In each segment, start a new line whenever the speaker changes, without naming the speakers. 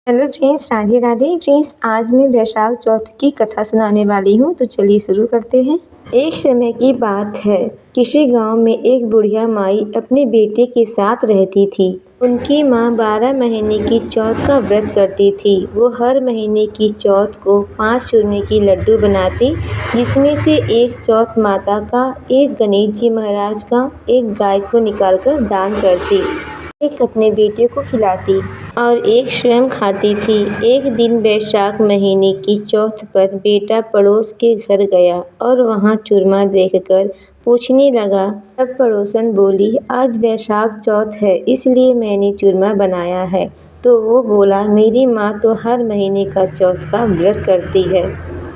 Hello friends, Radhe Radhe friends. आज मैं वैशाख चौथ की कथा सुनाने वाली हूँ, तो चलिए शुरू करते हैं। एक समय की बात है, किसी गांव में एक बुढ़िया माई अपने बेटे के साथ रहती थी। उनकी माँ 12 महीने की चौथ का व्रत करती थी। वो हर महीने की चौथ को 5 चूरमे की लड्डू बनाती, जिसमें से एक चौथ माता का, एक गणेश जी महाराज का, एक गाय को निकालकर दान करती, एक अपने बेटे को खिलाती और एक स्वयं खाती थी। एक दिन वैशाख महीने की चौथ पर बेटा पड़ोस के घर गया और वहाँ चूरमा देखकर पूछने लगा। तब पड़ोसन बोली, आज वैशाख चौथ है, इसलिए मैंने चूरमा बनाया है। तो वो बोला, मेरी माँ तो हर महीने का चौथ का व्रत करती है।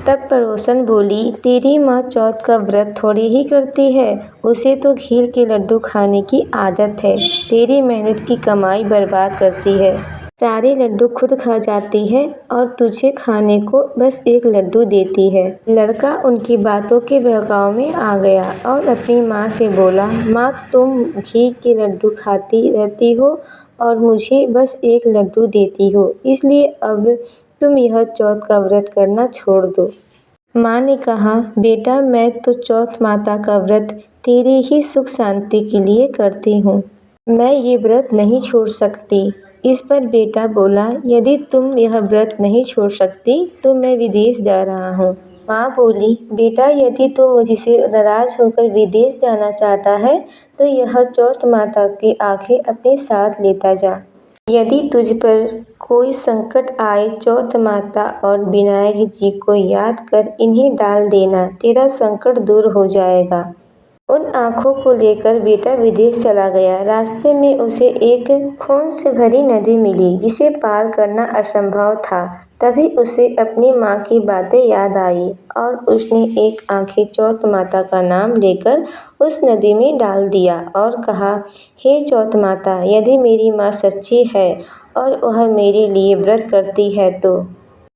तब पड़ोसन बोली, तेरी माँ चौथ का व्रत थोड़ी ही करती है, उसे तो खीर के लड्डू खाने की आदत है। तेरी मेहनत की कमाई बर्बाद करती है, सारे लड्डू खुद खा जाती है और तुझे खाने को बस एक लड्डू देती है। लड़का उनकी बातों के बहकाव में आ गया और अपनी माँ से बोला, माँ तुम घी के लड्डू खाती रहती हो और मुझे बस एक लड्डू देती हो, इसलिए अब तुम यह चौथ का व्रत करना छोड़ दो। माँ ने कहा, बेटा मैं तो चौथ माता का व्रत तेरी ही सुख शांति के लिए करती हूँ, मैं ये व्रत नहीं छोड़ सकती। इस पर बेटा बोला, यदि तुम यह व्रत नहीं छोड़ सकती तो मैं विदेश जा रहा हूँ। माँ बोली, बेटा यदि तू मुझसे नाराज होकर विदेश जाना चाहता है तो यह चौथ माता की आंखें अपने साथ लेता जा। यदि तुझ पर कोई संकट आए, चौथ माता और विनायक जी को याद कर इन्हें डाल देना, तेरा संकट दूर हो जाएगा। उन आँखों को लेकर बेटा विदेश चला गया। रास्ते में उसे एक खून से भरी नदी मिली, जिसे पार करना असंभव था। तभी उसे अपनी माँ की बातें याद आई और उसने एक आंखें चौथ माता का नाम लेकर उस नदी में डाल दिया और कहा, हे चौथ माता, यदि मेरी माँ सच्ची है और वह मेरे लिए व्रत करती है तो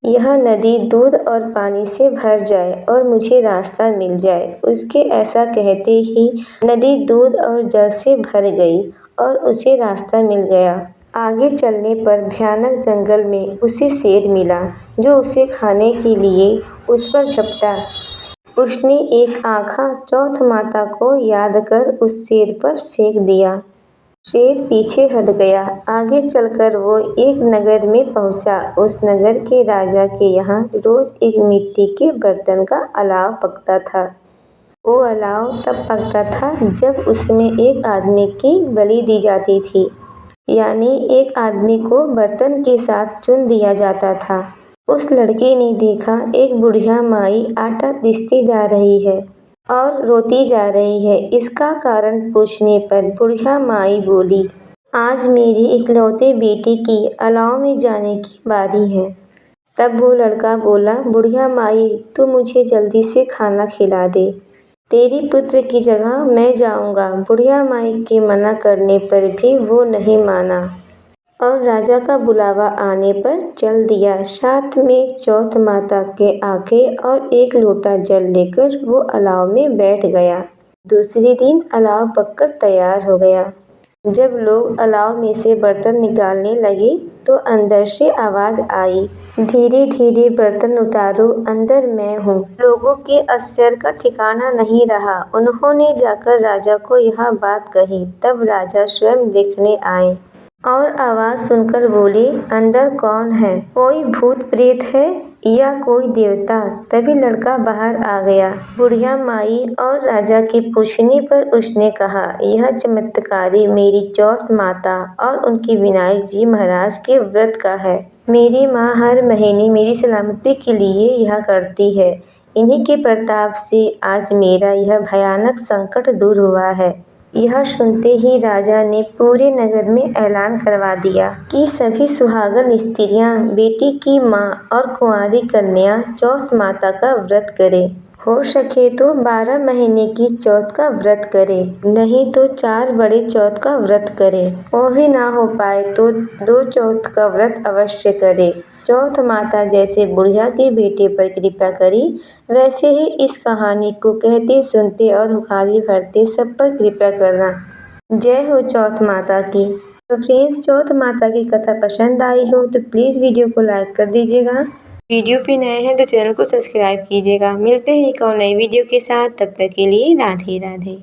यह नदी दूध और पानी से भर जाए और मुझे रास्ता मिल जाए। उसके ऐसा कहते ही नदी दूध और जल से भर गई और उसे रास्ता मिल गया। आगे चलने पर भयानक जंगल में उसे शेर मिला, जो उसे खाने के लिए उस पर झपटा। उसने एक आँखा चौथ माता को याद कर उस शेर पर फेंक दिया। शेर पीछे हट गया। आगे चलकर वो एक नगर में पहुंचा। उस नगर के राजा के यहाँ रोज एक मिट्टी के बर्तन का अलाव पकता था। वो अलाव तब पकता था जब उसमें एक आदमी की बलि दी जाती थी, यानी एक आदमी को बर्तन के साथ चुन दिया जाता था। उस लड़के ने देखा एक बुढ़िया माई आटा पीसती जा रही है और रोती जा रही है। इसका कारण पूछने पर बुढ़िया माई बोली, आज मेरी इकलौते बेटी की अलाव में जाने की बारी है। तब वो लड़का बोला, बुढ़िया माई तू मुझे जल्दी से खाना खिला दे, तेरी पुत्र की जगह मैं जाऊंगा। बुढ़िया माई के मना करने पर भी वो नहीं माना और राजा का बुलावा आने पर चल दिया। साथ में चौथ माता के आंखें और एक लोटा जल लेकर वो अलाव में बैठ गया। दूसरे दिन अलाव पककर तैयार हो गया। जब लोग अलाव में से बर्तन निकालने लगे तो अंदर से आवाज आई, धीरे धीरे बर्तन उतारो, अंदर मैं हूँ। लोगों के आश्चर्य का ठिकाना नहीं रहा। उन्होंने जाकर राजा को यह बात कही। तब राजा स्वयं देखने आए और आवाज सुनकर बोले, अंदर कौन है? कोई भूत प्रेत है या कोई देवता? तभी लड़का बाहर आ गया। बुढ़िया माई और राजा के पूछने पर उसने कहा, यह चमत्कारी मेरी चौथ माता और उनके विनायक जी महाराज के व्रत का है। मेरी माँ हर महीने मेरी सलामती के लिए यह करती है। इन्हीं के प्रताप से आज मेरा यह भयानक संकट दूर हुआ है। यह सुनते ही राजा ने पूरे नगर में ऐलान करवा दिया कि सभी सुहागन स्त्रियां, बेटी की माँ और कुंवारी कन्या चौथ माता का व्रत करें। हो सके तो 12 महीने की चौथ का व्रत करें, नहीं तो 4 बड़े चौथ का व्रत करें। वो भी ना हो पाए तो 2 चौथ का व्रत अवश्य करें। चौथ माता जैसे बुढ़िया के बेटे पर कृपा करी, वैसे ही इस कहानी को कहते, सुनते और हुंकारी भरते सब पर कृपा करना। जय हो चौथ माता की। तो फ्रेंड्स, चौथ माता की कथा पसंद आई हो तो प्लीज़ वीडियो को लाइक कर दीजिएगा। वीडियो पे नए हैं तो चैनल को सब्सक्राइब कीजिएगा। मिलते हैं एक और नई वीडियो के साथ, तब तक के लिए राधे राधे।